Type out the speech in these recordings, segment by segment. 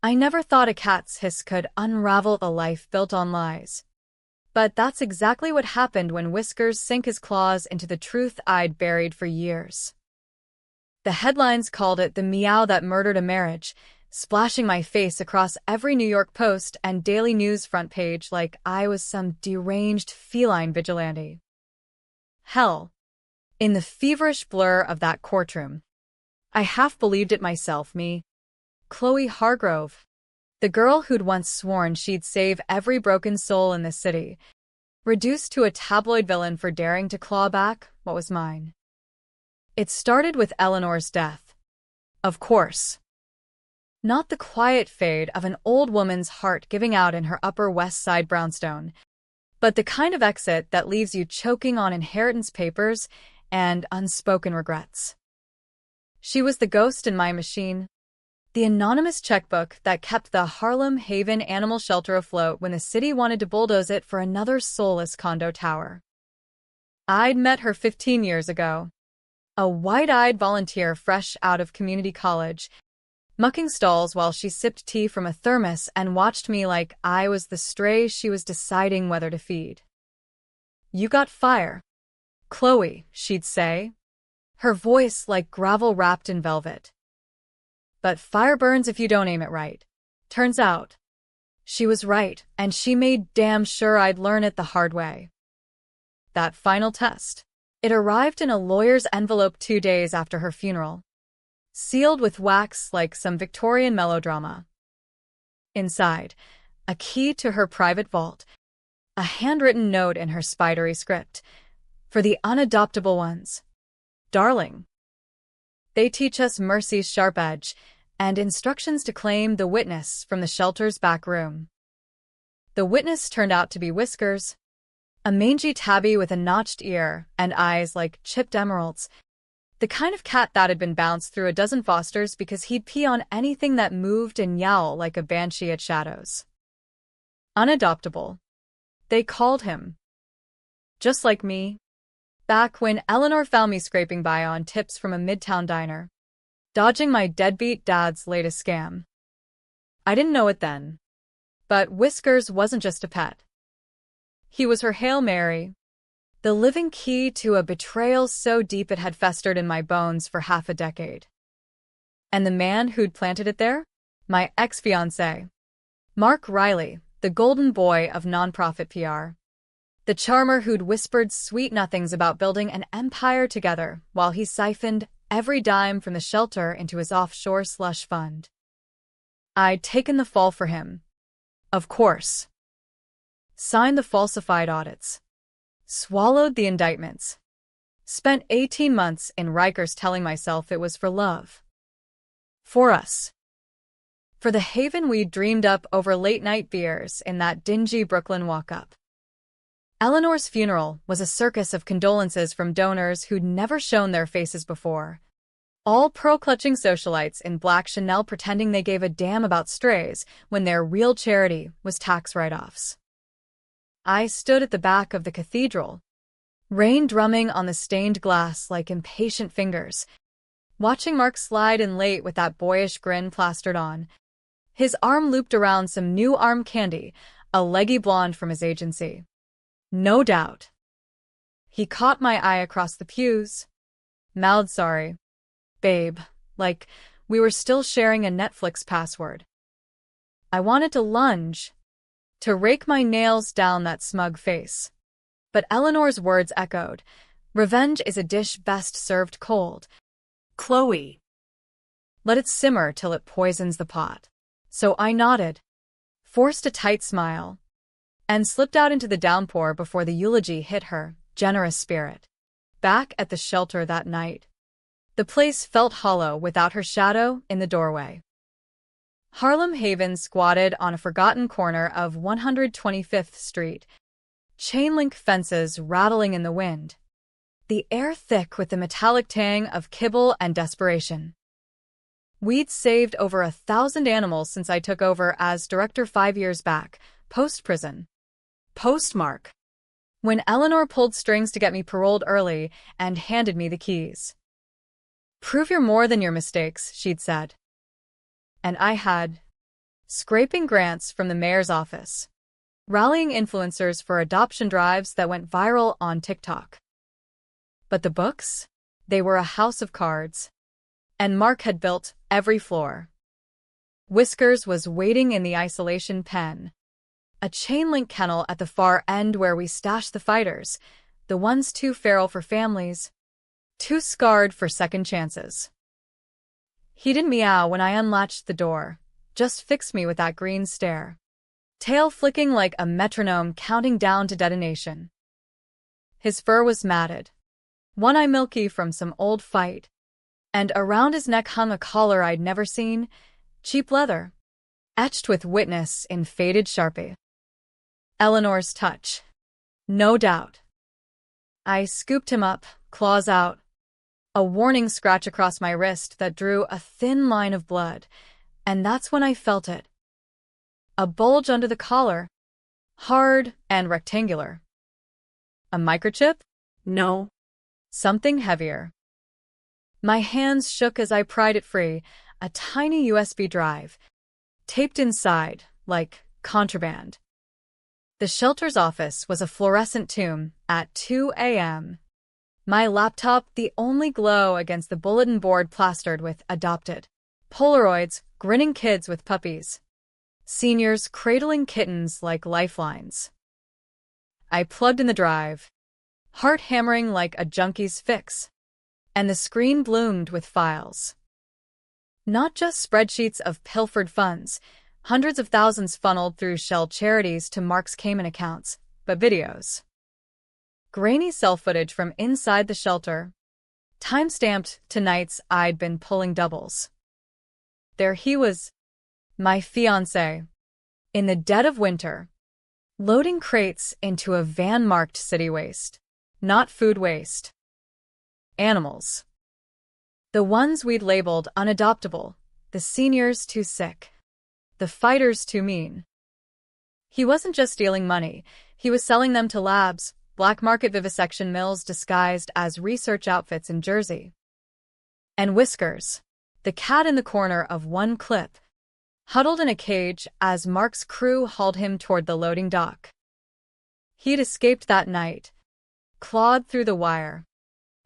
I never thought a cat's hiss could unravel a life built on lies. But that's exactly what happened when Whiskers sank his claws into the truth I'd buried for years. The headlines called it the meow that murdered a marriage, splashing my face across every New York Post and Daily News front page like I was some deranged feline vigilante. Hell, in the feverish blur of that courtroom, I half believed it myself, me, Chloe Hargrove, the girl who'd once sworn she'd save every broken soul in the city, reduced to a tabloid villain for daring to claw back what was mine. It started with Eleanor's death. Of course. Not the quiet fade of an old woman's heart giving out in her Upper West Side brownstone, but the kind of exit that leaves you choking on inheritance papers and unspoken regrets. She was the ghost in my machine, the anonymous checkbook that kept the Harlem Haven animal shelter afloat when the city wanted to bulldoze it for another soulless condo tower. I'd met her 15 years ago, a wide-eyed volunteer fresh out of community college, mucking stalls while she sipped tea from a thermos and watched me like I was the stray she was deciding whether to feed. "You got fire, Chloe," she'd say, her voice like gravel wrapped in velvet. "But fire burns if you don't aim it right." Turns out, she was right, and she made damn sure I'd learn it the hard way. That final test. It arrived in a lawyer's envelope 2 days after her funeral, sealed with wax like some Victorian melodrama. Inside, a key to her private vault, a handwritten note in her spidery script. "For the unadoptable ones. Darling. They teach us mercy's sharp edge, and instructions to claim the witness from the shelter's back room." The witness turned out to be Whiskers, a mangy tabby with a notched ear and eyes like chipped emeralds, the kind of cat that had been bounced through a dozen fosters because he'd pee on anything that moved and yowl like a banshee at shadows. Unadoptable. They called him. Just like me. Back when Eleanor found me scraping by on tips from a midtown diner, dodging my deadbeat dad's latest scam. I didn't know it then, but Whiskers wasn't just a pet. He was her Hail Mary, the living key to a betrayal so deep it had festered in my bones for half a decade. And the man who'd planted it there? My ex-fiancé, Mark Riley, the golden boy of nonprofit PR. The charmer who'd whispered sweet nothings about building an empire together while he siphoned every dime from the shelter into his offshore slush fund. I'd taken the fall for him. Of course. Signed the falsified audits. Swallowed the indictments. Spent 18 months in Rikers telling myself it was for love. For us. For the haven we'd dreamed up over late-night beers in that dingy Brooklyn walk-up. Eleanor's funeral was a circus of condolences from donors who'd never shown their faces before. All pearl-clutching socialites in black Chanel pretending they gave a damn about strays when their real charity was tax write-offs. I stood at the back of the cathedral, rain drumming on the stained glass like impatient fingers, watching Mark slide in late with that boyish grin plastered on, his arm looped around some new arm candy, a leggy blonde from his agency. No doubt. He caught my eye across the pews, mouthed sorry, babe, like we were still sharing a Netflix password. I wanted to lunge, to rake my nails down that smug face. But Eleanor's words echoed, "Revenge is a dish best served cold. Chloe. Let it simmer till it poisons the pot." So I nodded, forced a tight smile, and slipped out into the downpour before the eulogy hit her generous spirit. Back at the shelter that night, the place felt hollow without her shadow in the doorway. Harlem Haven squatted on a forgotten corner of 125th Street, chain-link fences rattling in the wind, the air thick with the metallic tang of kibble and desperation. We'd saved over 1,000 animals since I took over as director 5 years back, post-prison. Postmark. When Eleanor pulled strings to get me paroled early and handed me the keys. "Prove you're more than your mistakes," she'd said. And I had. scraping grants from the mayor's office, rallying influencers for adoption drives that went viral on TikTok. But the books? They were a house of cards. And Mark had built every floor. Whiskers was waiting in the isolation pen, a chain-link kennel at the far end where we stashed the fighters, the ones too feral for families, too scarred for second chances. He didn't meow when I unlatched the door, just fixed me with that green stare, tail flicking like a metronome counting down to detonation. His fur was matted, one eye milky from some old fight, and around his neck hung a collar I'd never seen, cheap leather, etched with witness in faded Sharpie. Eleanor's touch. No doubt. I scooped him up, claws out, a warning scratch across my wrist that drew a thin line of blood, and that's when I felt it. A bulge under the collar, hard and rectangular. A microchip? No. Something heavier. My hands shook as I pried it free, a tiny USB drive, taped inside, like contraband. The shelter's office was a fluorescent tomb at 2 a.m. My laptop the only glow against the bulletin board plastered with adopted. Polaroids, grinning kids with puppies. Seniors cradling kittens like lifelines. I plugged in the drive, heart hammering like a junkie's fix, and the screen bloomed with files. Not just spreadsheets of pilfered funds, hundreds of thousands funneled through shell charities to Mark's Cayman accounts, but videos. Grainy cell footage from inside the shelter, time-stamped to nights I'd been pulling doubles. There he was, my fiancé, in the dead of winter, loading crates into a van marked city waste, not food waste. Animals. The ones we'd labeled unadoptable, the seniors too sick, the fighters too mean. He wasn't just stealing money, he was selling them to labs, black market vivisection mills disguised as research outfits in Jersey. And Whiskers, the cat in the corner of one clip, huddled in a cage as Mark's crew hauled him toward the loading dock. He'd escaped that night, clawed through the wire,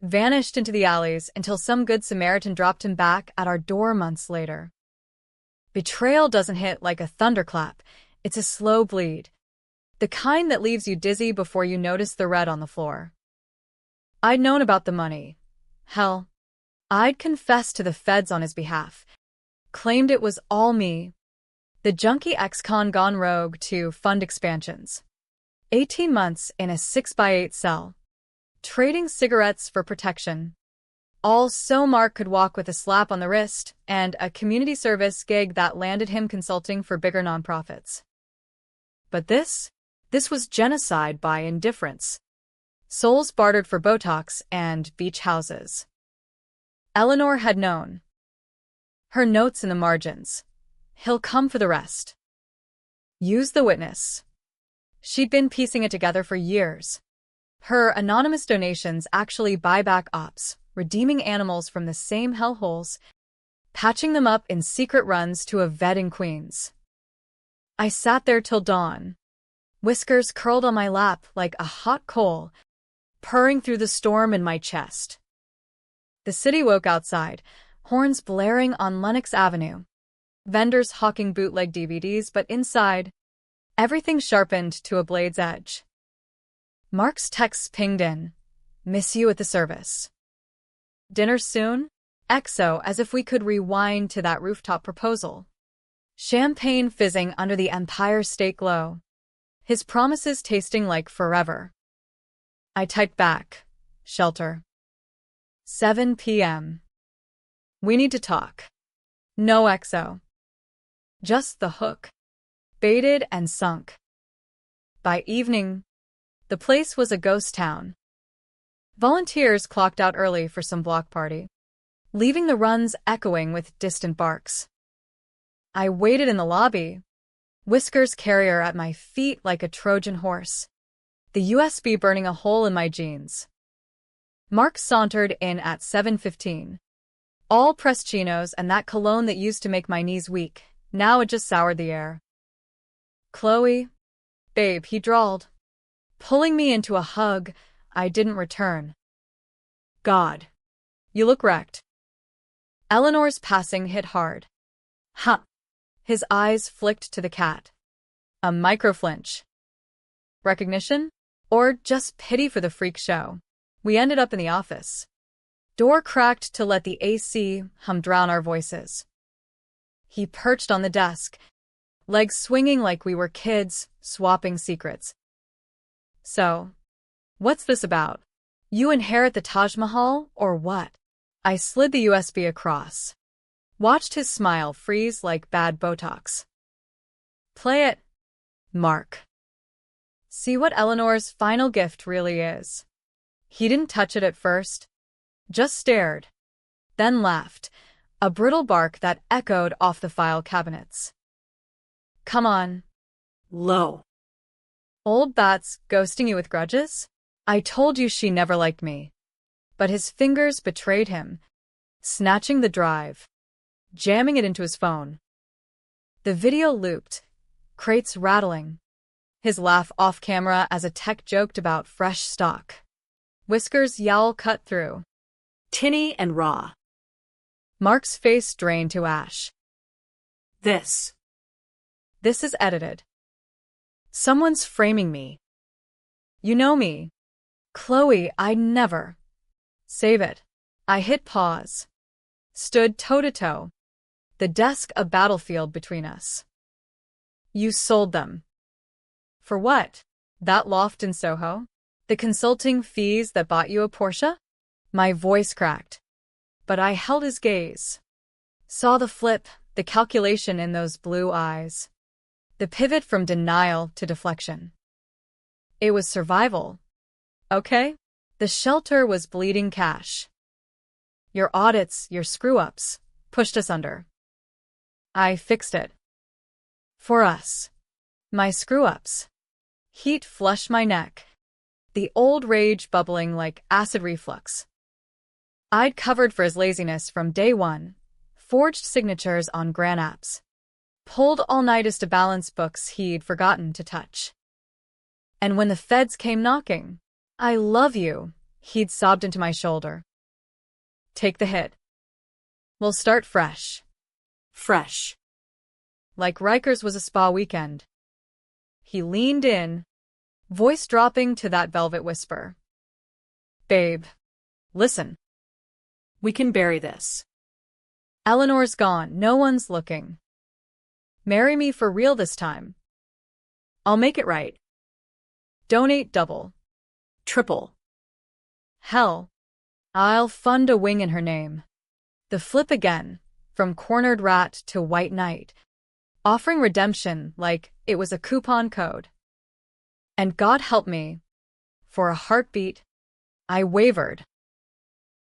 vanished into the alleys until some good Samaritan dropped him back at our door months later. Betrayal doesn't hit like a thunderclap, it's a slow bleed. The kind that leaves you dizzy before you notice the red on the floor. I'd known about the money. Hell, I'd confessed to the feds on his behalf. Claimed it was all me. The junkie ex-con gone rogue to fund expansions. 18 months in a 6x8 cell. Trading cigarettes for protection. All so Mark could walk with a slap on the wrist and a community service gig that landed him consulting for bigger nonprofits. But this was genocide by indifference. Souls bartered for Botox and beach houses. Eleanor had known. Her notes in the margins. He'll come for the rest. Use the witness. She'd been piecing it together for years. Her anonymous donations actually buyback ops, redeeming animals from the same hellholes, patching them up in secret runs to a vet in Queens. I sat there till dawn. Whiskers curled on my lap like a hot coal, purring through the storm in my chest. The city woke outside, horns blaring on Lenox Avenue, vendors hawking bootleg DVDs, but inside, everything sharpened to a blade's edge. Mark's texts pinged in. Miss you at the service. Dinner soon? XO, as if we could rewind to that rooftop proposal. Champagne fizzing under the Empire State glow. His promises tasting like forever. I typed back. Shelter. 7 p.m. We need to talk. No XO. Just the hook. Baited and sunk. By evening, the place was a ghost town. Volunteers clocked out early for some block party, leaving the runs echoing with distant barks. I waited in the lobby, Whiskers carrier at my feet like a Trojan horse, the USB burning a hole in my jeans. Mark sauntered in at 7:15. All pressed chinos and that cologne that used to make my knees weak, Now it just soured the air. Chloe, babe, he drawled, pulling me into a hug I didn't return. God, you look wrecked. Eleanor's passing hit hard. Huh. His eyes flicked to the cat. A microflinch. Recognition? Or just pity for the freak show? We ended up in the office. Door cracked to let the AC hum drown our voices. He perched on the desk, legs swinging like we were kids, swapping secrets. So, what's this about? You inherit the Taj Mahal, or what? I slid the USB across. Watched his smile freeze like bad Botox. Play it, Mark. See what Eleanor's final gift really is. He didn't touch it at first, just stared, then laughed, a brittle bark that echoed off the file cabinets. Come on. Low. Old Bat's ghosting you with grudges? I told you she never liked me. But his fingers betrayed him, snatching the drive, jamming it into his phone. The video looped, crates rattling, his laugh off camera as a tech joked about fresh stock. Whiskers' yowl cut through. Tinny and raw. Mark's face drained to ash. This is edited. Someone's framing me. You know me. Chloe, I'd never. Save it. I hit pause. Stood toe-to-toe. The desk a battlefield between us. You sold them. For what? That loft in Soho? The consulting fees that bought you a Porsche? My voice cracked. But I held his gaze. Saw the flip, the calculation in those blue eyes. The pivot from denial to deflection. It was survival. Okay? The shelter was bleeding cash. Your audits, your screw-ups, pushed us under. I fixed it. For us. My screw-ups. Heat flushed my neck. The old rage bubbling like acid reflux. I'd covered for his laziness from day one, forged signatures on gran apps, pulled all-nighters to balance books he'd forgotten to touch. And when the feds came knocking, I love you, he'd sobbed into my shoulder. Take the hit. We'll start fresh. Fresh. Like Rikers was a spa weekend. He leaned in, voice dropping to that velvet whisper. Babe, listen. We can bury this. Eleanor's gone, no one's looking. Marry me for real this time. I'll make it right. Donate double. Triple. Hell, I'll fund a wing in her name. The flip again, from cornered rat to white knight, offering redemption like it was a coupon code. And God help me, for a heartbeat, I wavered.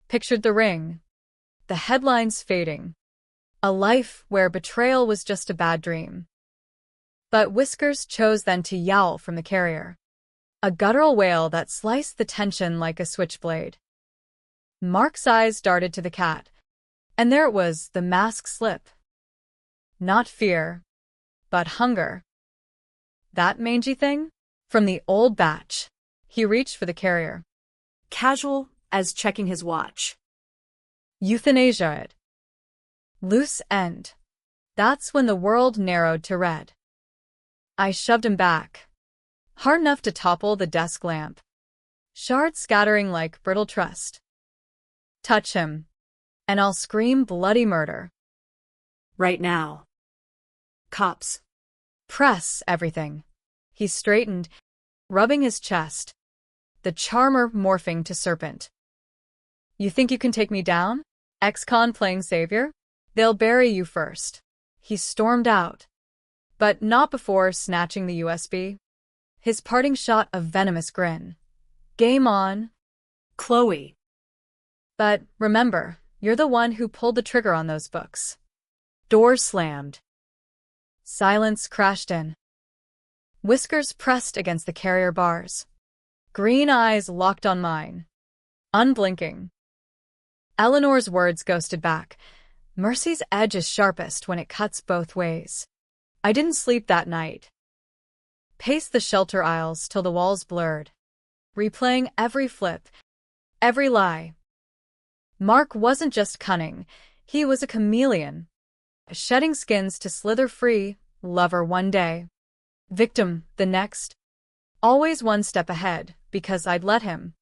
Pictured the ring, the headlines fading, a life where betrayal was just a bad dream. But Whiskers chose then to yowl from the carrier, a guttural wail that sliced the tension like a switchblade. Mark's eyes darted to the cat, and there it was, the mask slip. Not fear, but hunger. That mangy thing? From the old batch. He reached for the carrier. Casual as checking his watch. Euthanasia it. Loose end. That's when the world narrowed to red. I shoved him back. Hard enough to topple the desk lamp. Shards scattering like brittle trust. Touch him, and I'll scream bloody murder. Right now. Cops. Press everything. He straightened, rubbing his chest, the charmer morphing to serpent. You think you can take me down? Ex-con playing savior? They'll bury you first. He stormed out, but not before snatching the USB. His parting shot a venomous grin. Game on, Chloe. But remember, you're the one who pulled the trigger on those books. Door slammed. Silence crashed in. Whiskers pressed against the carrier bars. Green eyes locked on mine. Unblinking. Eleanor's words ghosted back, Mercy's edge is sharpest when it cuts both ways. I didn't sleep that night. Paced the shelter aisles till the walls blurred, replaying every flip, every lie. Mark wasn't just cunning, he was a chameleon, shedding skins to slither free, lover one day, victim the next, always one step ahead, because I'd let him.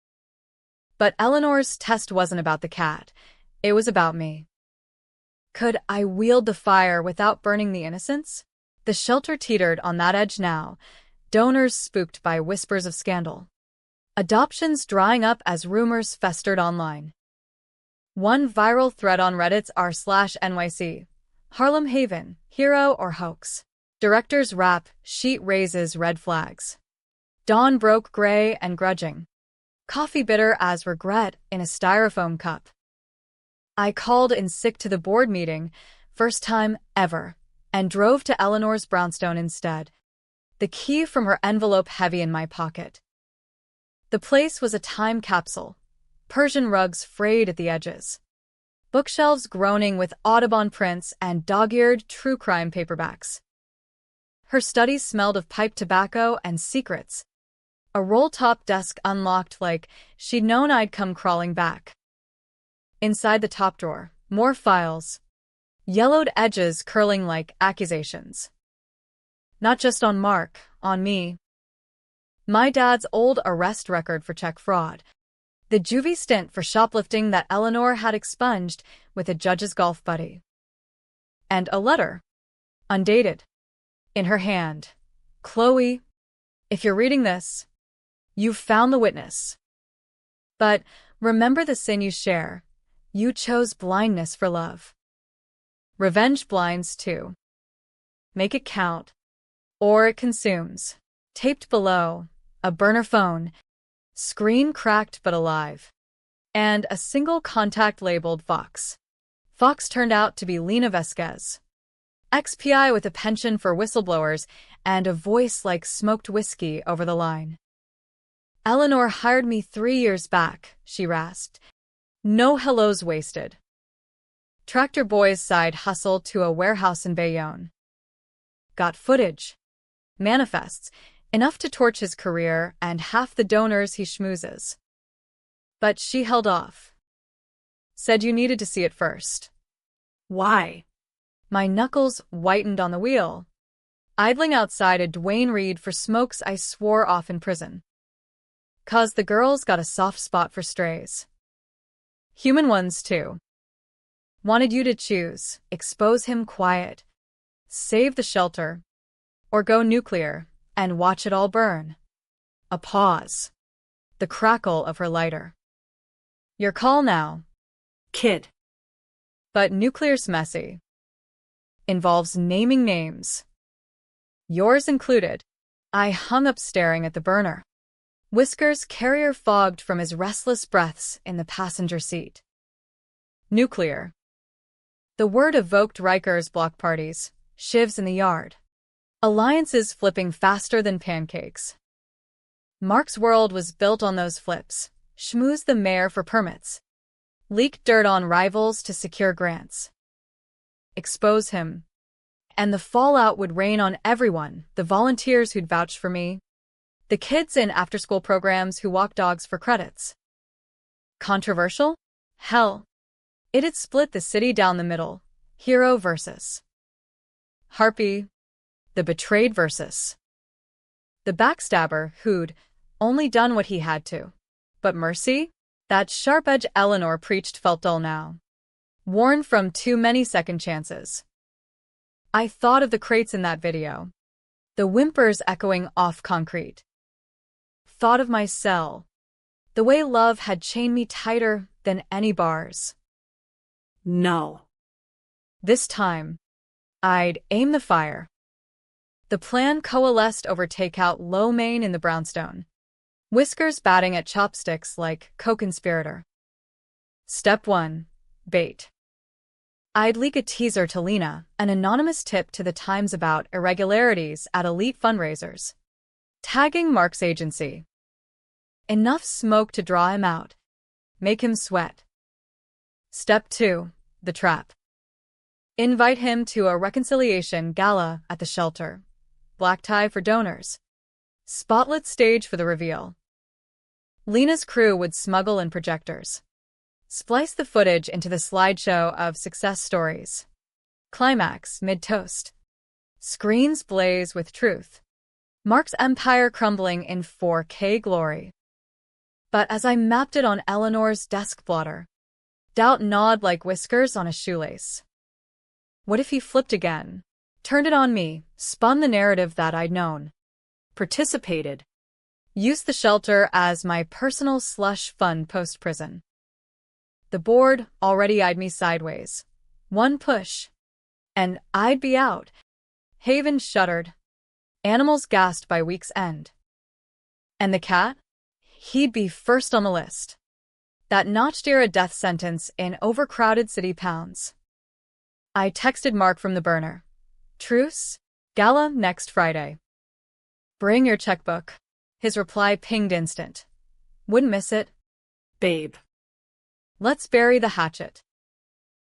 But Eleanor's test wasn't about the cat, it was about me. Could I wield the fire without burning the innocents? The shelter teetered on that edge now, donors spooked by whispers of scandal. Adoptions drying up as rumors festered online. One viral thread on Reddit's r/NYC. Harlem Haven, hero or hoax? Director's rap sheet raises red flags. Dawn broke gray and grudging. Coffee bitter as regret in a styrofoam cup. I called in sick to the board meeting, first time ever, and drove to Eleanor's brownstone instead. The key from her envelope heavy in my pocket. The place was a time capsule. Persian rugs frayed at the edges. Bookshelves groaning with Audubon prints and dog-eared true crime paperbacks. Her study smelled of pipe tobacco and secrets. A roll-top desk unlocked like she'd known I'd come crawling back. Inside the top drawer, more files. Yellowed edges curling like accusations. Not just on Mark, on me. My dad's old arrest record for check fraud. The juvie stint for shoplifting that Eleanor had expunged with a judge's golf buddy. And a letter. Undated. In her hand. Chloe, if you're reading this, you've found the witness. But remember the sin you share. You chose blindness for love. Revenge blinds too. Make it count. Or it consumes. Taped below, a burner phone, screen cracked but alive, and a single contact labeled Fox. Fox turned out to be Lena Vasquez. XPI with a penchant for whistleblowers and a voice like smoked whiskey over the line. Eleanor hired me 3 years back, she rasped. No hellos wasted. Tractor Boy's side hustle to a warehouse in Bayonne. Got footage. Manifests, enough to torch his career and half the donors he schmoozes. But she held off. Said you needed to see it first. Why? My knuckles whitened on the wheel. Idling outside a Duane Reade for smokes I swore off in prison. 'Cause the girl's got a soft spot for strays. Human ones, too. Wanted you to choose, expose him quiet, save the shelter, or go nuclear and watch it all burn. A pause. The crackle of her lighter. Your call now, kid. But nuclear's messy. Involves naming names. Yours included. I hung up staring at the burner. Whiskers carrier fogged from his restless breaths in the passenger seat. Nuclear. The word evoked Riker's block parties, shivs in the yard. Alliances flipping faster than pancakes. Mark's world was built on those flips. Schmooze the mayor for permits. Leak dirt on rivals to secure grants. Expose him. And the fallout would rain on everyone, the volunteers who'd vouched for me. The kids in after-school programs who walk dogs for credits. Controversial? Hell. It'd split the city down the middle. Hero versus Harpy. The betrayed versus the backstabber who'd only done what he had to. But mercy? That sharp edge Eleanor preached felt dull now. Worn from too many second chances. I thought of the crates in that video. The whimpers echoing off concrete. Thought of my cell. The way love had chained me tighter than any bars. No. This time, I'd aim the fire. The plan coalesced over takeout lo mein in the brownstone. Whiskers batting at chopsticks like co-conspirator. Step 1. Bait. I'd leak a teaser to Lena, an anonymous tip to the Times about irregularities at elite fundraisers. Tagging Mark's agency. Enough smoke to draw him out. Make him sweat. Step 2. The trap. Invite him to a reconciliation gala at the shelter. Black tie for donors. Spotlit stage for the reveal. Lena's crew would smuggle in projectors. Splice the footage into the slideshow of success stories. Climax mid-toast. Screens blaze with truth. Mark's empire crumbling in 4K glory. But as I mapped it on Eleanor's desk blotter, doubt gnawed like whiskers on a shoelace. What if he flipped again? Turned it on me, spun the narrative that I'd known. Participated. Used the shelter as my personal slush fund post-prison. The board already eyed me sideways. One push, and I'd be out. Haven shuddered. Animals gasped by week's end. And the cat? He'd be first on the list. That notched a death sentence in overcrowded city pounds. I texted Mark from the burner. Truce? Gala next Friday. Bring your checkbook. His reply pinged instant. Wouldn't miss it. Babe. Let's bury the hatchet.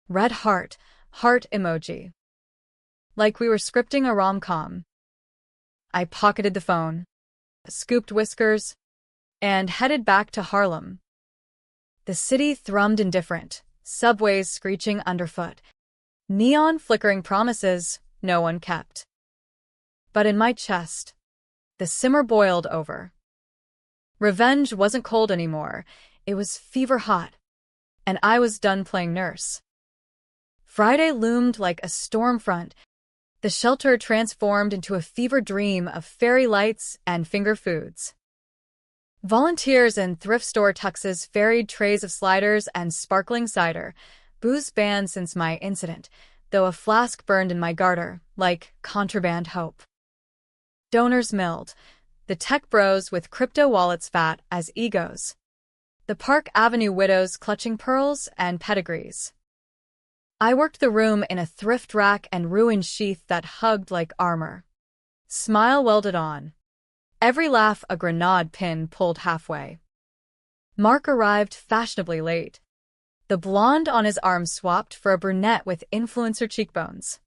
Red heart emoji. Like we were scripting a rom-com. I pocketed the phone, scooped whiskers, and headed back to Harlem. The city thrummed indifferent, subways screeching underfoot, neon flickering promises no one kept. But in my chest, the simmer boiled over. Revenge wasn't cold anymore, it was fever hot, and I was done playing nurse. Friday loomed like a storm front. The shelter transformed into a fever dream of fairy lights and finger foods. Volunteers in thrift store tuxes ferried trays of sliders and sparkling cider, booze banned since my incident, though a flask burned in my garter, like contraband hope. Donors milled, the tech bros with crypto wallets fat as egos. The Park Avenue widows clutching pearls and pedigrees. I worked the room in a thrift rack and ruined sheath that hugged like armor. Smile welded on. Every laugh a grenade pin pulled halfway. Mark arrived fashionably late. The blonde on his arm swapped for a brunette with influencer cheekbones.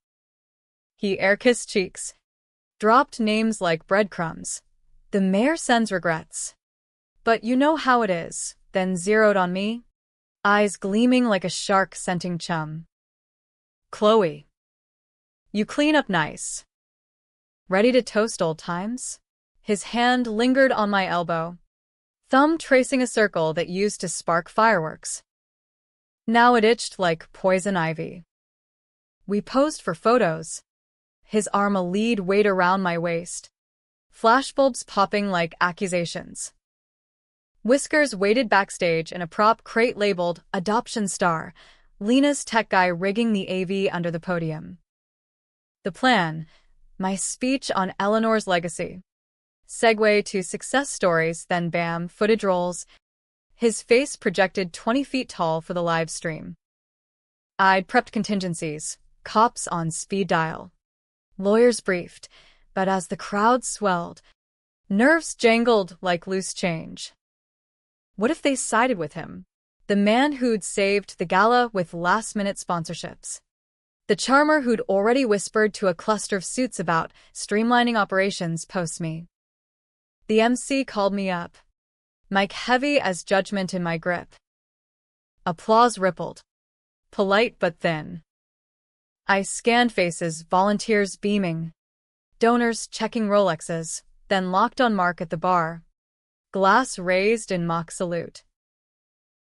He air-kissed cheeks. Dropped names like breadcrumbs. The mayor sends regrets. But you know how it is, then zeroed on me. Eyes gleaming like a shark scenting chum. Chloe. You clean up nice. Ready to toast old times? His hand lingered on my elbow, thumb tracing a circle that used to spark fireworks. Now it itched like poison ivy. We posed for photos. His arm a lead weight around my waist. Flashbulbs popping like accusations. Whiskers waited backstage in a prop crate labeled Adoption Star, Lena's tech guy rigging the AV under the podium. The plan, my speech on Eleanor's legacy. Segue to success stories, then bam, footage rolls. His face projected 20 feet tall for the live stream. I'd prepped contingencies, cops on speed dial. Lawyers briefed, but as the crowd swelled, nerves jangled like loose change. What if they sided with him? The man who'd saved the gala with last-minute sponsorships. The charmer who'd already whispered to a cluster of suits about streamlining operations post me. The MC called me up, mic heavy as judgment in my grip. Applause rippled, polite but thin. I scanned faces, volunteers beaming, donors checking Rolexes, then locked on Mark at the bar. Glass raised in mock salute.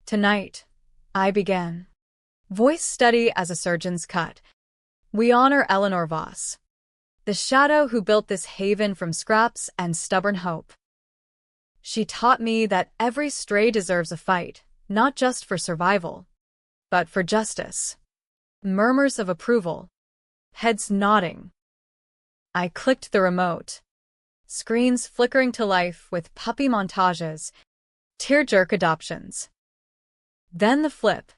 Tonight, I began. Voice steady as a surgeon's cut. We honor Eleanor Voss, the shadow who built this haven from scraps and stubborn hope. She taught me that every stray deserves a fight, not just for survival, but for justice. Murmurs of approval. Heads nodding. I clicked the remote. Screens flickering to life with puppy montages, tear-jerk adoptions. Then the flip.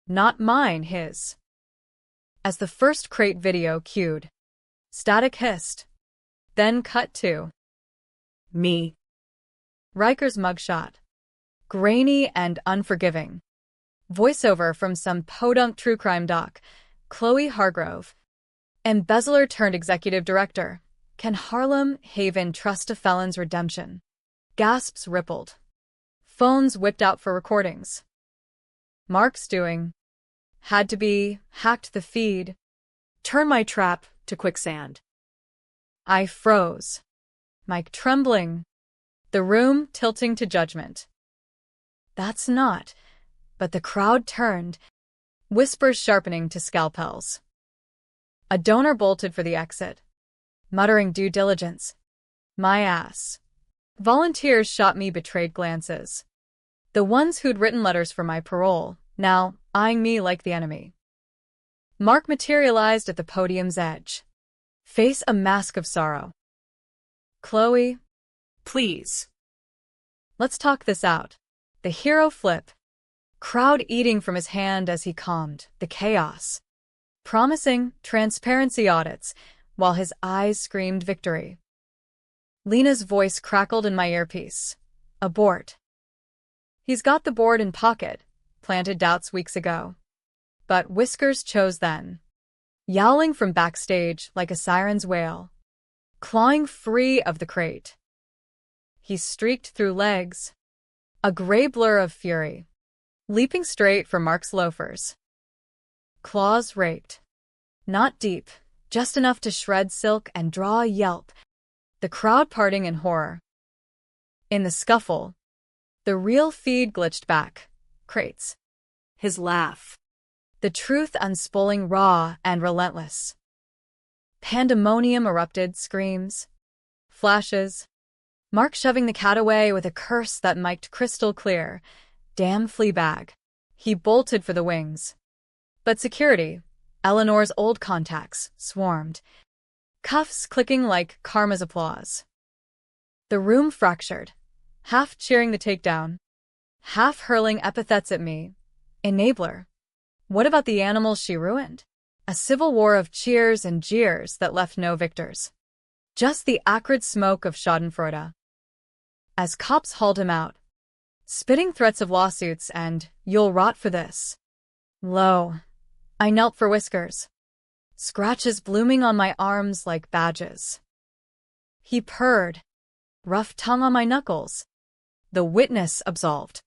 Not mine, his. As the first crate video cued, static hissed. Then cut to me. Riker's mugshot. Grainy and unforgiving. Voiceover from some podunk true crime doc. Chloe Hargrove, embezzler turned executive director. Can Harlem Haven trust a felon's redemption? Gasps rippled. Phones whipped out for recordings. Mark's doing. Had to be, hacked the feed. Turn my trap to quicksand. I froze. Mic trembling. The room tilting to judgment. That's not. But the crowd turned, whispers sharpening to scalpels. A donor bolted for the exit, muttering due diligence. My ass. Volunteers shot me betrayed glances. The ones who'd written letters for my parole, now eyeing me like the enemy. Mark materialized at the podium's edge. Face a mask of sorrow. Chloe, Please. let's talk this out. The hero flip. Crowd eating from his hand as he calmed the chaos. Promising transparency audits, while his eyes screamed victory. Lena's voice crackled in my earpiece. Abort. He's got the board in pocket, planted doubts weeks ago. But Whiskers chose then. Yowling from backstage like a siren's wail. Clawing free of the crate. He streaked through legs. A gray blur of fury. Leaping straight for Mark's loafers. Claws raked. Not deep, just enough to shred silk and draw a yelp. The crowd parting in horror. In the scuffle, the real feed glitched back. Crates. His laugh. The truth unspooling raw and relentless. Pandemonium erupted, screams. Flashes. Mark shoving the cat away with a curse that mic'd crystal clear. Damn Fleabag. He bolted for the wings. But security, Eleanor's old contacts, swarmed. Cuffs clicking like karma's applause. The room fractured, half cheering the takedown, half hurling epithets at me. Enabler. What about the animals she ruined? A civil war of cheers and jeers that left no victors. Just the acrid smoke of schadenfreude. As cops hauled him out, spitting threats of lawsuits and, "You'll rot for this." Lo, I knelt for Whiskers. Scratches blooming on my arms like badges. He purred, rough tongue on my knuckles. The witness absolved.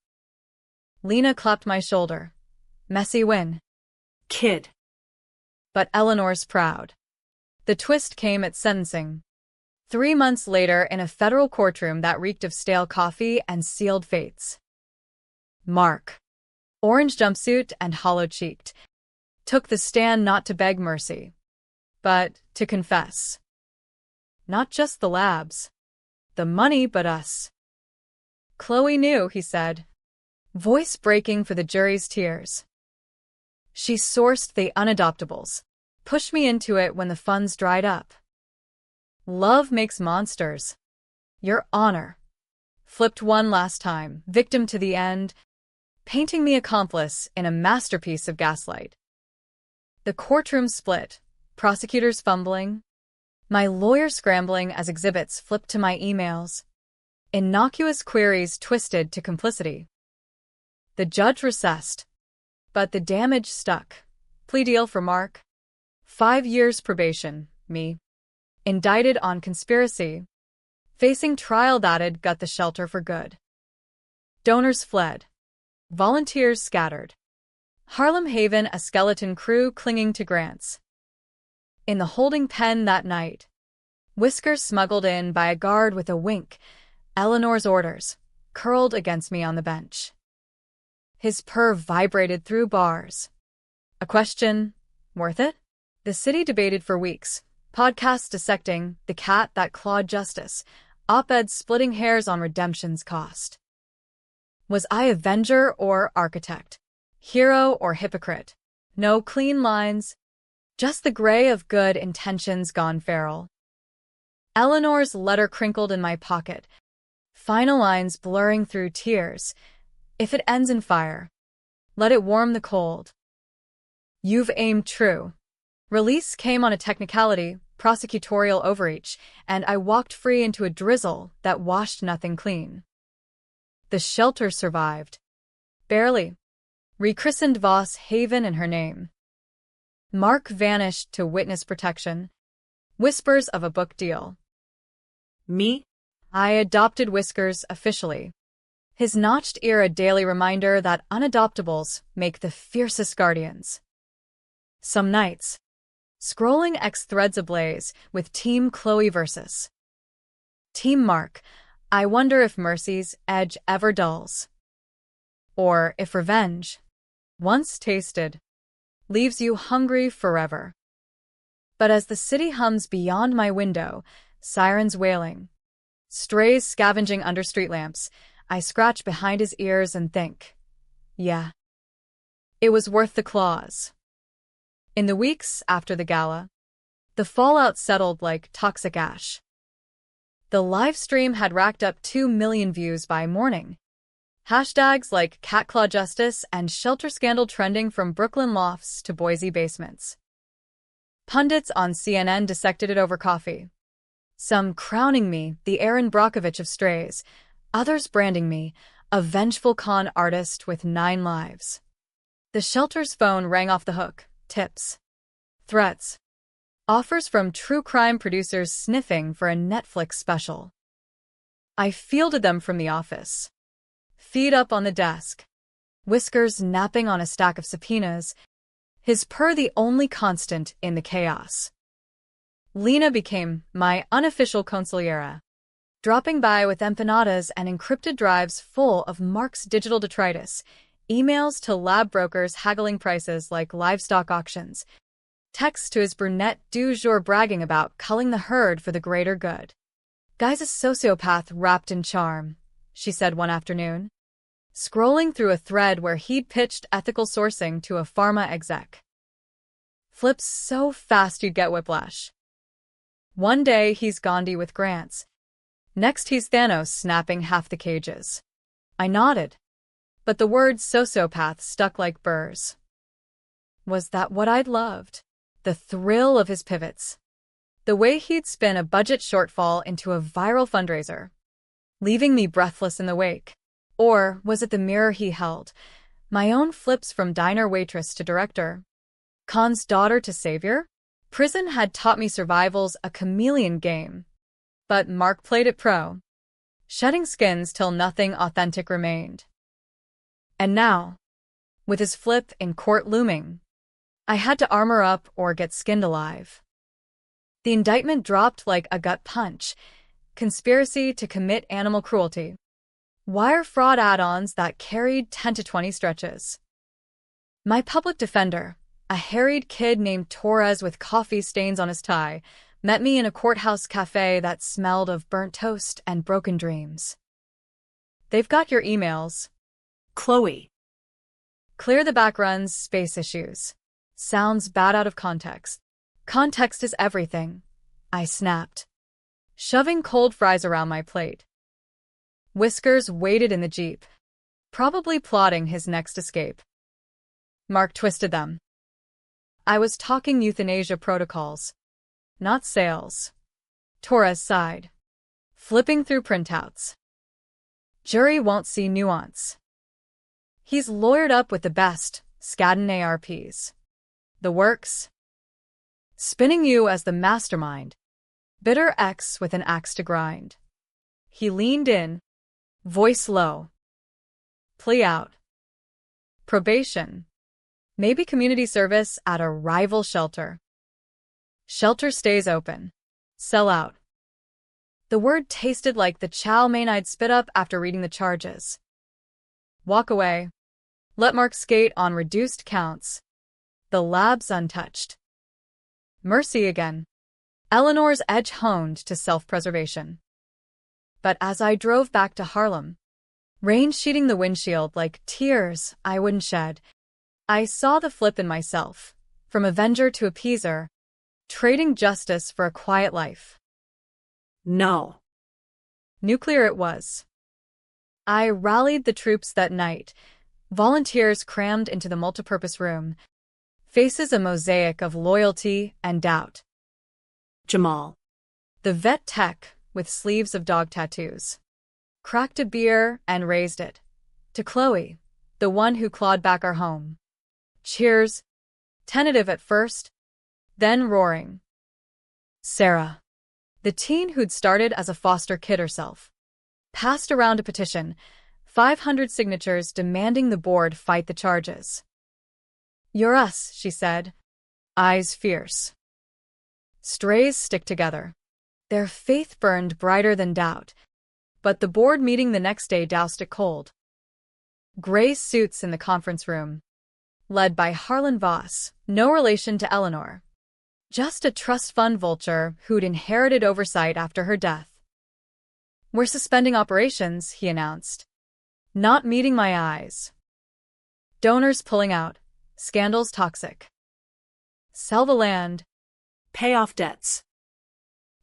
Lena clapped my shoulder. Messy win. Kid. But Eleanor's proud. The twist came at sentencing. 3 months later in a federal courtroom that reeked of stale coffee and sealed fates. Mark, orange jumpsuit and hollow-cheeked, took the stand not to beg mercy, but to confess. Not just the labs, the money, but us. Chloe knew, he said, voice breaking for the jury's tears. She sourced the Unadoptables, pushed me into it when the funds dried up. Love makes monsters. Your Honor. Flipped one last time, victim to the end, painting me accomplice in a masterpiece of gaslight. The courtroom split, prosecutors fumbling, my lawyer scrambling as exhibits flipped to my emails. Innocuous queries twisted to complicity. The judge recessed, but the damage stuck. Plea deal for Mark. 5 years probation, me. Indicted on conspiracy. Facing trial that'd gut the shelter for good. Donors fled. Volunteers scattered. Harlem Haven a skeleton crew clinging to grants. In the holding pen that night, Whiskers smuggled in by a guard with a wink, Eleanor's orders, curled against me on the bench. His purr vibrated through bars. A question, worth it? The city debated for weeks, podcasts dissecting the cat that clawed justice, op-eds splitting hairs on redemption's cost. Was I avenger or architect? Hero or hypocrite? No clean lines, just the gray of good intentions gone feral. Eleanor's letter crinkled in my pocket, final lines blurring through tears. If it ends in fire, let it warm the cold. You've aimed true. Release came on a technicality, prosecutorial overreach, and I walked free into a drizzle that washed nothing clean. The shelter survived. Barely. Rechristened Voss Haven in her name. Mark vanished to witness protection. Whispers of a book deal. Me? I adopted Whiskers officially. His notched ear a daily reminder that unadoptables make the fiercest guardians. Some nights, scrolling X threads ablaze with Team Chloe versus Team Mark, I wonder if mercy's edge ever dulls. Or if revenge, once tasted, leaves you hungry forever. But as the city hums beyond my window, sirens wailing, strays scavenging under street lamps, I scratch behind his ears and think, yeah, it was worth the claws. In the weeks after the gala, the fallout settled like toxic ash. The live stream had racked up 2 million views by morning. Hashtags like catclaw justice and shelter scandal trending from Brooklyn lofts to Boise basements. Pundits on CNN dissected it over coffee. Some crowning me the Aaron Brockovich of strays, others branding me a vengeful con artist with 9 lives. The shelter's phone rang off the hook. Tips, threats, offers from true crime producers sniffing for a Netflix special. I fielded them from the office. Feet up on the desk. Whiskers napping on a stack of subpoenas, his purr the only constant in the chaos. Lena became my unofficial consigliera, dropping by with empanadas and encrypted drives full of Mark's digital detritus, emails to lab brokers haggling prices like livestock auctions, texts to his brunette du jour bragging about culling the herd for the greater good. Guy's a sociopath wrapped in charm, she said one afternoon, scrolling through a thread where he'd pitched ethical sourcing to a pharma exec. Flips so fast you'd get whiplash. One day he's Gandhi with grants. Next he's Thanos snapping half the cages. I nodded, but the word sociopath stuck like burrs. Was that what I'd loved? The thrill of his pivots. The way he'd spin a budget shortfall into a viral fundraiser, leaving me breathless in the wake. Or was it the mirror he held? My own flips from diner waitress to director, con's daughter to savior? Prison had taught me survival's a chameleon game. But Mark played it pro, shedding skins till nothing authentic remained. And now, with his flip in court looming, I had to armor up or get skinned alive. The indictment dropped like a gut punch. Conspiracy to commit animal cruelty. Wire fraud add-ons that carried 10 to 20 stretches. My public defender, a harried kid named Torres with coffee stains on his tie, met me in a courthouse cafe that smelled of burnt toast and broken dreams. They've got your emails. Chloe. Clear the backruns, space issues. Sounds bad out of context. Context is everything, I snapped, shoving cold fries around my plate. Whiskers waited in the Jeep, probably plotting his next escape. Mark twisted them. I was talking euthanasia protocols, not sales. Torres sighed, flipping through printouts. Jury won't see nuance. He's lawyered up with the best, Skadden ARPs. The works. Spinning you as the mastermind. Bitter X with an axe to grind. He leaned in, voice low. Plea out. Probation. Maybe community service at a rival shelter. Shelter stays open. Sell out. The word tasted like the chow mein I'd spit up after reading the charges. Walk away. Let Mark skate on reduced counts. The lab's untouched. Mercy again. Eleanor's edge honed to self-preservation. But as I drove back to Harlem, rain sheeting the windshield like tears I wouldn't shed, I saw the flip in myself, from avenger to appeaser, trading justice for a quiet life. No. Nuclear it was. I rallied the troops that night, volunteers crammed into the multipurpose room, faces a mosaic of loyalty and doubt. Jamal. The vet tech with sleeves of dog tattoos. Cracked a beer and raised it. To Chloe, the one who clawed back our home. Cheers. tentative at first, then roaring. Sarah, the teen who'd started as a foster kid herself, passed around a petition, 500 signatures demanding the board fight the charges. "You're us," she said, eyes fierce. Strays stick together. Their faith burned brighter than doubt, but the board meeting the next day doused it cold. Gray suits in the conference room, led by Harlan Voss, no relation to Eleanor, just a trust fund vulture who'd inherited oversight after her death. "We're suspending operations," he announced. "Not meeting my eyes. Donors pulling out. Scandals toxic. Sell the land. Pay off debts.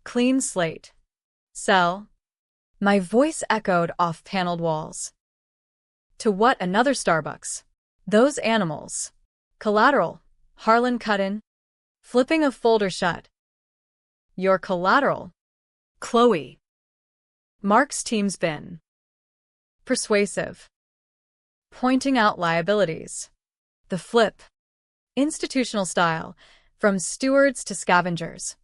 Clean slate. Sell." My voice echoed off paneled walls. "To what, another Starbucks? Those animals. Collateral," Harlan cut in, flipping a folder shut. "Your collateral?" Chloe. Mark's team's been persuasive, pointing out liabilities. The flip. Institutional style, from stewards to scavengers.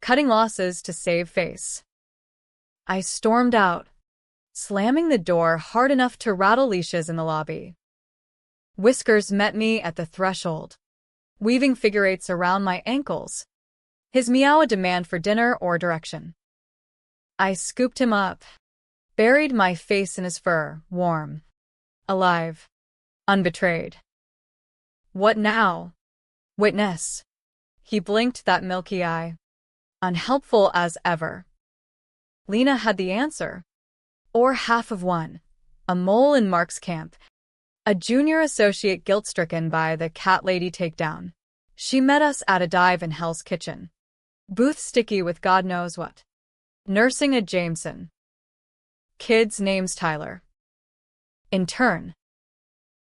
Cutting losses to save face. I stormed out, slamming the door hard enough to rattle leashes in the lobby. Whiskers met me at the threshold, weaving figure eights around my ankles, his meow a demand for dinner or direction. I scooped him up, buried my face in his fur, warm, alive, unbetrayed. "What now, witness?" He blinked that milky eye, unhelpful as ever. Lena had the answer, or half of one, a mole in Mark's camp, a junior associate guilt-stricken by the cat lady takedown. She met us at a dive in Hell's Kitchen, booth sticky with God knows what, nursing a Jameson. Kid's name's Tyler. Intern.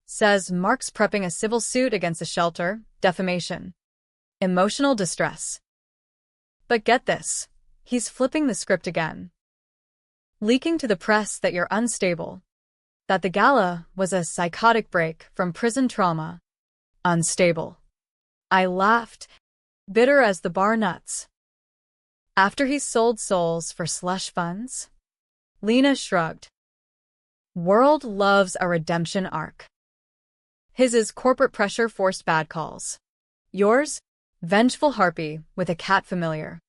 Says Mark's prepping a civil suit against the shelter, defamation, emotional distress. But get this, he's flipping the script again. Leaking to the press that you're unstable, that the gala was a psychotic break from prison trauma. Unstable. I laughed, bitter as the bar nuts. After he sold souls for slush funds? Lena shrugged. World loves a redemption arc. His is corporate pressure forced bad calls. Yours? Vengeful harpy with a cat familiar.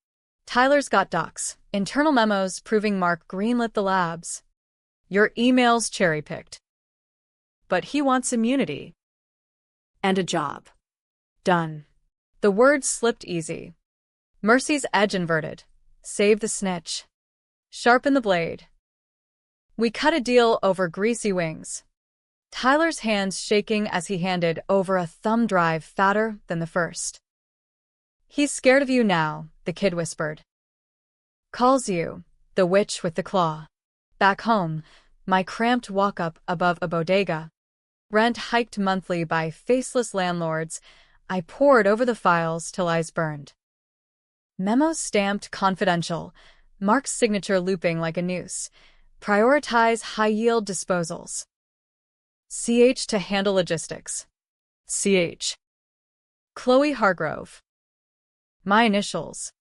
Tyler's got docs, internal memos proving Mark greenlit the labs. Your emails cherry-picked. But he wants immunity. And a job. Done. The words slipped easy. Mercy's edge inverted. Save the snitch. Sharpen the blade. We cut a deal over greasy wings. Tyler's hands shaking as he handed over a thumb drive fatter than the first. He's scared of you now, the kid whispered. Calls you, the witch with the claw. Back home, my cramped walk-up above a bodega. Rent hiked monthly by faceless landlords, I pored over the files till eyes burned. Memos stamped confidential, Mark's signature looping like a noose. Prioritize high-yield disposals. CH to handle logistics. CH. Chloe Hargrove. My initials.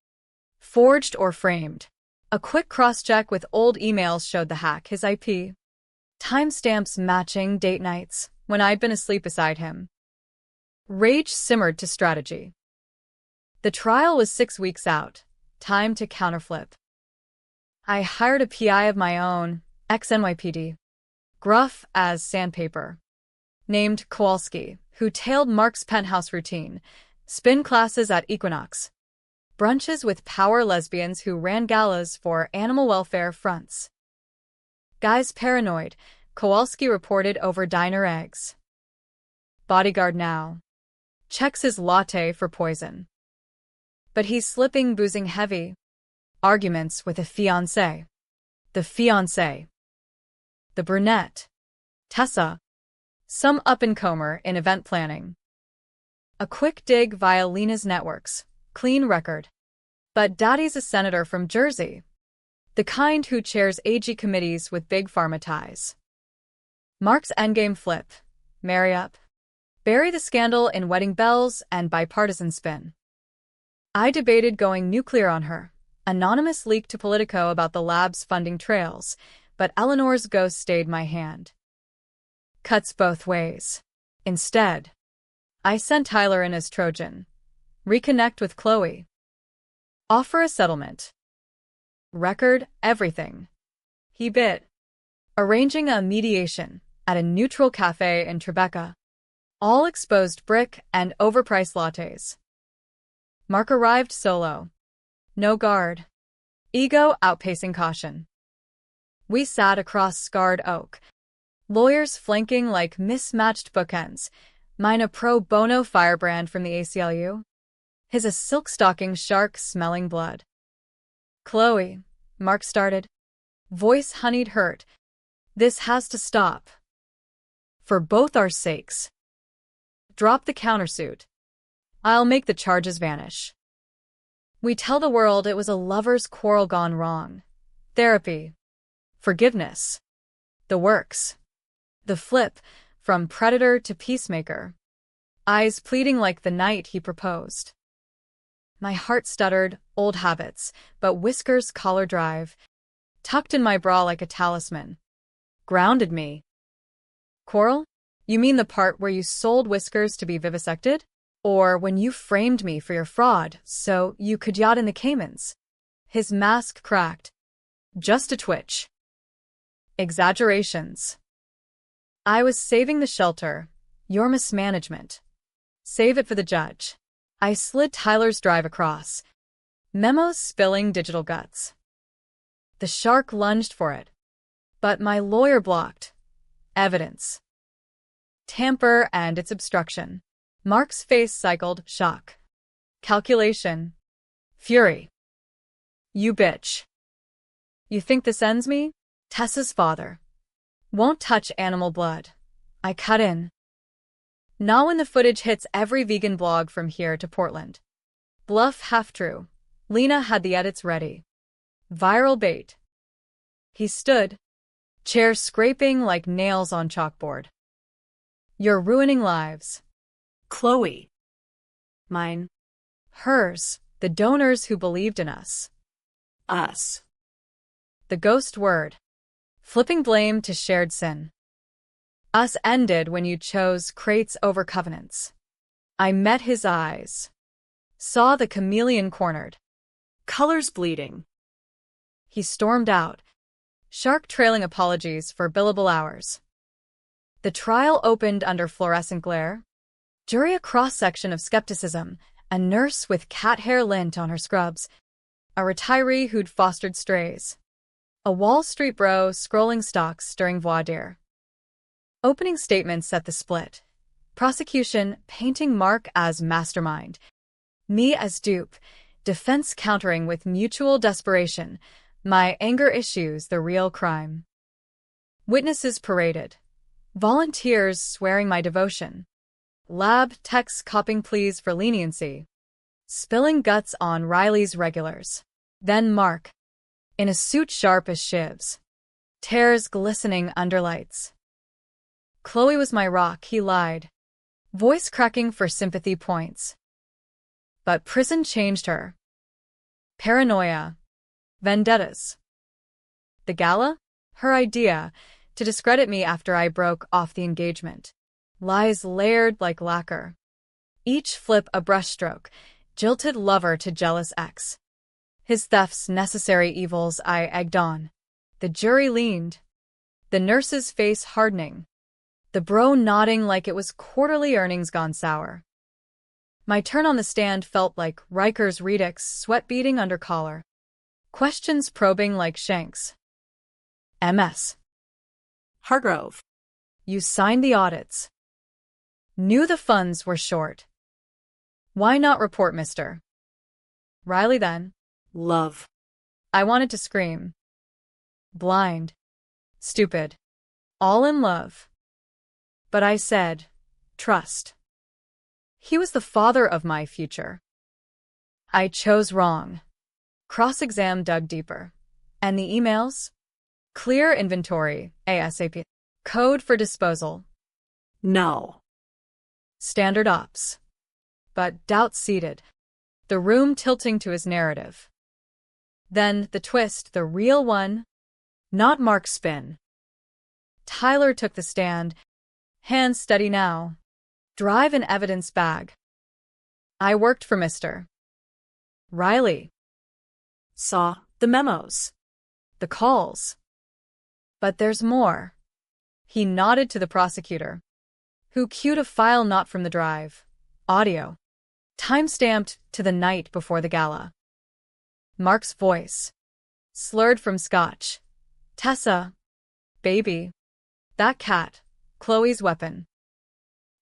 Forged or framed. A quick cross-check with old emails showed the hack his IP. Timestamps matching date nights, when I'd been asleep beside him. Rage simmered to strategy. The trial was 6 weeks out. Time to counterflip. I hired a PI of my own, ex-NYPD. Gruff as sandpaper. Named Kowalski, who tailed Mark's penthouse routine. Spin classes at Equinox. Brunches with power lesbians who ran galas for animal welfare fronts. Guy's paranoid, Kowalski reported over diner eggs. Bodyguard now. Checks his latte for poison. But he's slipping boozing heavy. Arguments with a fiancé. The fiancé. The brunette. Tessa. Some up-and-comer in event planning. A quick dig via Lena's networks. Clean record. But Daddy's a senator from Jersey. The kind who chairs AG committees with big pharma ties. Mark's endgame flip. Marry up. Bury the scandal in wedding bells and bipartisan spin. I debated going nuclear on her. Anonymous leak to Politico about the lab's funding trails, but Eleanor's ghost stayed my hand. Cuts both ways. Instead, I sent Tyler in as Trojan. Reconnect with Chloe. Offer a settlement. Record everything. He bit. Arranging a mediation at a neutral cafe in Tribeca. All exposed brick and overpriced lattes. Mark arrived solo. No guard. Ego outpacing caution. We sat across scarred oak. Lawyers flanking like mismatched bookends. Mine a pro bono firebrand from the ACLU. His a silk-stocking shark smelling blood. Chloe, Mark started. Voice honeyed hurt. This has to stop. For both our sakes. Drop the countersuit. I'll make the charges vanish. We tell the world it was a lover's quarrel gone wrong. Therapy. Forgiveness. The works. The flip, from predator to peacemaker. Eyes pleading like the night he proposed. My heart stuttered, old habits, but Whiskers' collar drive, tucked in my bra like a talisman, grounded me. Quarrel? You mean the part where you sold Whiskers to be vivisected? Or when you framed me for your fraud so you could yacht in the Caymans? His mask cracked. Just a twitch. Exaggerations. I was saving the shelter. Your mismanagement. Save it for the judge. I slid Tyler's drive across. Memos spilling digital guts. The shark lunged for it. But my lawyer blocked. Evidence. Tamper and its obstruction. Mark's face cycled shock. Calculation. Fury. You bitch. You think this ends me? Tessa's father. Won't touch animal blood. I cut in. Not when the footage hits every vegan blog from here to Portland. Bluff half true. Lena had the edits ready. Viral bait. He stood, chair scraping like nails on chalkboard. You're ruining lives. Chloe. Mine. Hers, the donors who believed in us. Us. The ghost word. Flipping blame to shared sin. Us ended when you chose crates over covenants. I met his eyes. Saw the chameleon cornered. Colors bleeding. He stormed out. Shark trailing apologies for billable hours. The trial opened under fluorescent glare. Jury a cross-section of skepticism. A nurse with cat hair lint on her scrubs. A retiree who'd fostered strays. A Wall Street bro scrolling stocks during voir dire. Opening statements set the split. Prosecution painting Mark as mastermind. Me as dupe. Defense countering with mutual desperation. My anger issues the real crime. Witnesses paraded. Volunteers swearing my devotion. Lab techs copping pleas for leniency. Spilling guts on Riley's regulars. Then Mark. In a suit sharp as shivs. Tears glistening under lights. Chloe was my rock, he lied. Voice cracking for sympathy points. But prison changed her. Paranoia. Vendettas. The gala? Her idea, to discredit me after I broke off the engagement. Lies layered like lacquer. Each flip a brushstroke, jilted lover to jealous ex. His theft's necessary evils I egged on. The jury leaned. The nurse's face hardening. The bro nodding like it was quarterly earnings gone sour. My turn on the stand felt like Riker's Redix, sweat beading under collar. Questions probing like Shanks. MS. Hargrove. You signed the audits. Knew the funds were short. Why not report, mister? Riley then. Love. I wanted to scream. Blind. Stupid. All in love. But I said, trust. He was the father of my future. I chose wrong. Cross-exam dug deeper. And the emails? Clear inventory, ASAP. Code for disposal. No. Standard ops. But doubt seated, the room tilting to his narrative. Then the twist, the real one, not Mark's spin. Tyler took the stand, hands steady now. Drive an evidence bag. I worked for Mr. Riley. Saw the memos. The calls. But there's more. He nodded to the prosecutor, who cued a file not from the drive. Audio. Time-stamped to the night before the gala. Mark's voice. Slurred from scotch. Tessa. Baby. That cat. Chloe's weapon.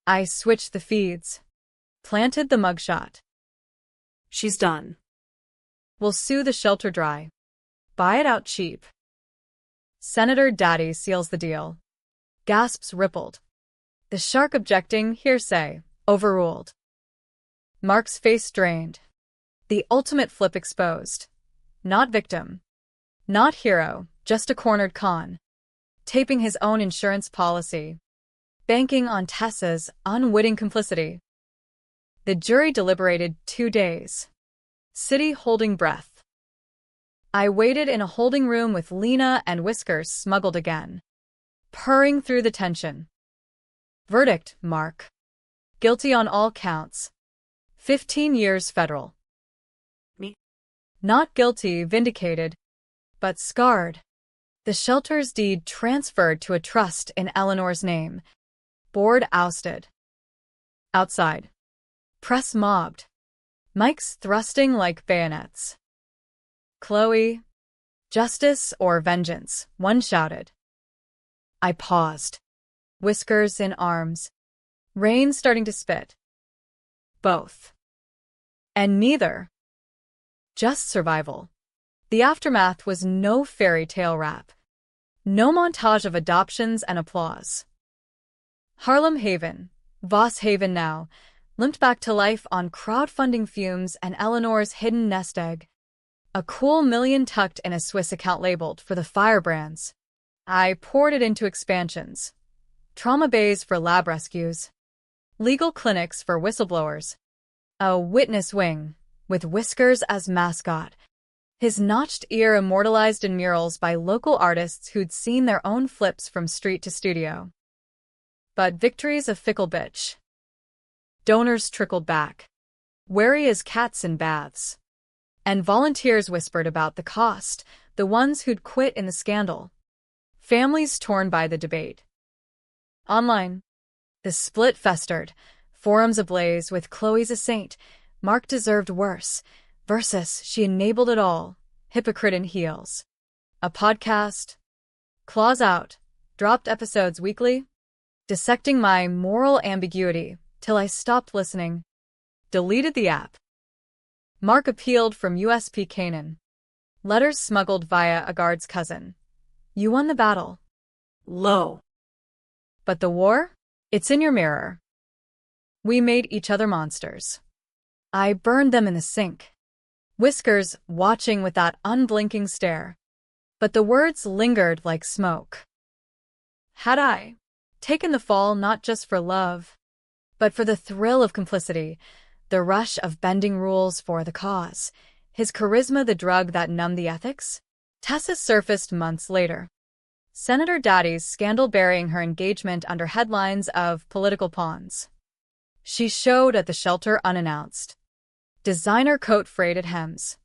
I switched the feeds. Planted the mugshot. She's done. We'll sue the shelter dry. Buy it out cheap. Senator Daddy seals the deal. Gasps rippled. The shark objecting, hearsay, overruled. Mark's face strained. The ultimate flip exposed. Not victim. Not hero, just a cornered con. Taping his own insurance policy. Banking on Tessa's unwitting complicity. The jury deliberated 2 days. City holding breath. I waited in a holding room with Lena and Whiskers smuggled again. Purring through the tension. Verdict, Mark. Guilty on all counts. 15 years federal. Me? Not guilty, vindicated, but scarred. The shelter's deed transferred to a trust in Eleanor's name. Board ousted. Outside. Press mobbed. Mics thrusting like bayonets. Chloe. Justice or vengeance, one shouted. I paused. Whiskers in arms. Rain starting to spit. Both. And neither. Just survival. The aftermath was no fairy tale rap. No montage of adoptions and applause. Harlem Haven, Voss Haven now, limped back to life on crowdfunding fumes and Eleanor's hidden nest egg. A cool million tucked in a Swiss account labeled for the firebrands. I poured it into expansions. Trauma bays for lab rescues. Legal clinics for whistleblowers. A witness wing, with Whiskers as mascot. His notched ear immortalized in murals by local artists who'd seen their own flips from street to studio. But victory's a fickle bitch. Donors trickled back, wary as cats in baths. And volunteers whispered about the cost, the ones who'd quit in the scandal. Families torn by the debate. Online. The split festered, forums ablaze with Chloe's a saint, Mark deserved worse, versus she enabled it all, hypocrite in heels. A podcast. Claws out, dropped episodes weekly. Dissecting my moral ambiguity till I stopped listening. Deleted the app. Mark appealed from USP Canaan. Letters smuggled via a guard's cousin. You won the battle. Low. But the war? It's in your mirror. We made each other monsters. I burned them in the sink. Whiskers watching with that unblinking stare. But the words lingered like smoke. Had I taken the fall not just for love, but for the thrill of complicity, the rush of bending rules for the cause, his charisma the drug that numbed the ethics? Tessa surfaced months later. Senator Daddy's scandal burying her engagement under headlines of political pawns. She showed at the shelter unannounced. Designer coat frayed at hems.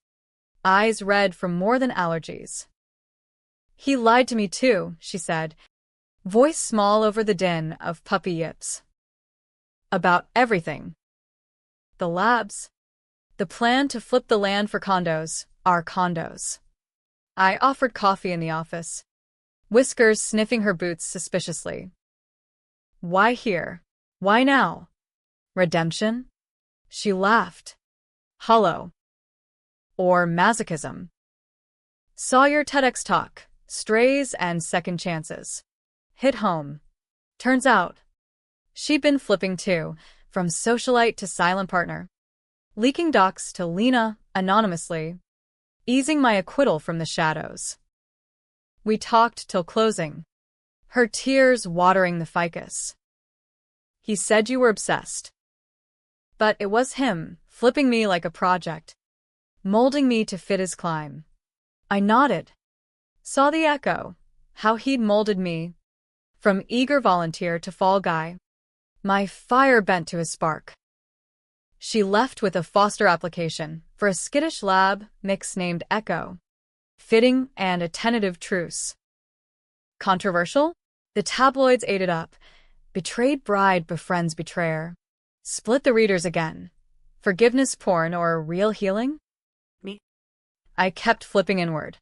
Eyes red from more than allergies. He lied to me too, she said, voice small over the din of puppy yips. About everything. The labs. The plan to flip the land for condos, our condos. I offered coffee in the office. Whiskers sniffing her boots suspiciously. Why here? Why now? Redemption? She laughed. Hollow. Or masochism. Saw your TEDx talk, strays and second chances. Hit home. Turns out, she'd been flipping too, from socialite to silent partner. Leaking docs to Lena, anonymously. Easing my acquittal from the shadows. We talked till closing. Her tears watering the ficus. He said you were obsessed. But it was him, flipping me like a project, molding me to fit his climb. I nodded. Saw the echo, how he'd molded me, from eager volunteer to fall guy. My fire bent to his spark. She left with a Foster application for a skittish lab mix named Echo. Fitting and a tentative truce. Controversial? The tabloids ate it up. Betrayed bride befriends betrayer. Split the readers again. Forgiveness porn or real healing? Me? I kept flipping inward.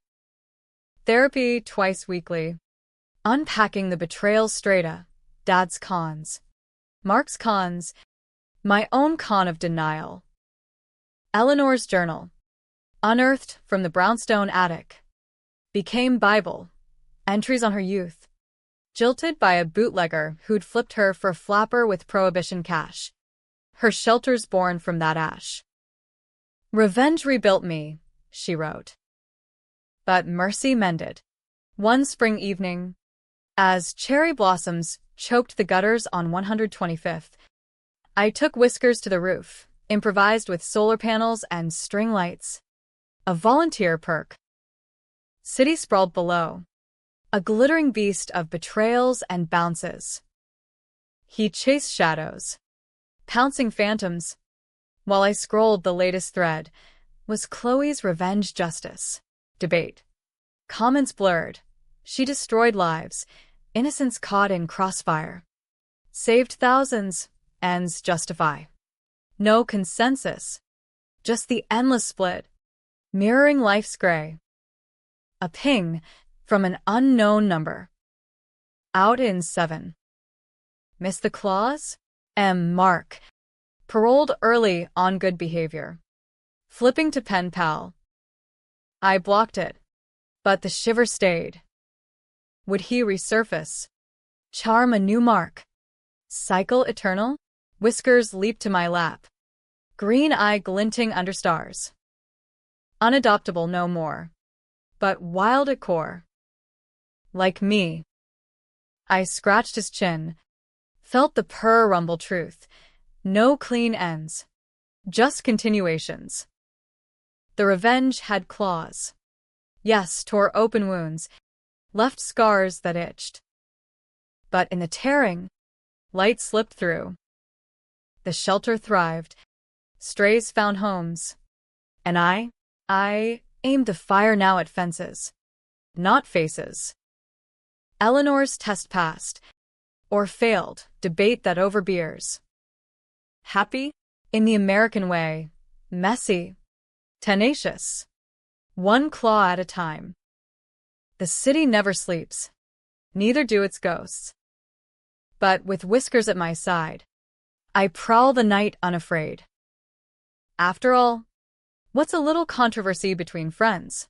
Therapy twice weekly. Unpacking the betrayals straighta. Dad's cons. Mark's cons. My own con of denial. Eleanor's journal. Unearthed from the brownstone attic. Became Bible. Entries on her youth. Jilted by a bootlegger who'd flipped her for a flapper with prohibition cash. Her shelters born from that ash. Revenge rebuilt me, she wrote. But mercy mended. One spring evening, as cherry blossoms choked the gutters on 125th, I took Whiskers to the roof, improvised with solar panels and string lights. A volunteer perk. City sprawled below. A glittering beast of betrayals and bounces. He chased shadows. Pouncing phantoms. While I scrolled the latest thread, was Chloe's revenge justice debate. Comments blurred. She destroyed lives. Innocents caught in crossfire. Saved thousands. Ends justify. No consensus. Just the endless split. Mirroring life's gray. A ping from an unknown number. Out in 7. Miss the clause? Mark. Paroled early on good behavior. Flipping to pen pal. I blocked it. But the shiver stayed. Would he resurface? Charm a new mark? Cycle eternal? Whiskers leaped to my lap. Green eye glinting under stars. Unadoptable no more. But wild at core. Like me. I scratched his chin. Felt the purr rumble truth. No clean ends. Just continuations. The revenge had claws. Yes, tore open wounds. Left scars that itched. But in the tearing, light slipped through. The shelter thrived. Strays found homes. And I aimed the fire now at fences. Not faces. Eleanor's test passed. Or failed, debate that over beers. Happy? In the American way. Messy. Tenacious. One claw at a time. The city never sleeps. Neither do its ghosts. But with Whiskers at my side, I prowl the night unafraid. After all, what's a little controversy between friends?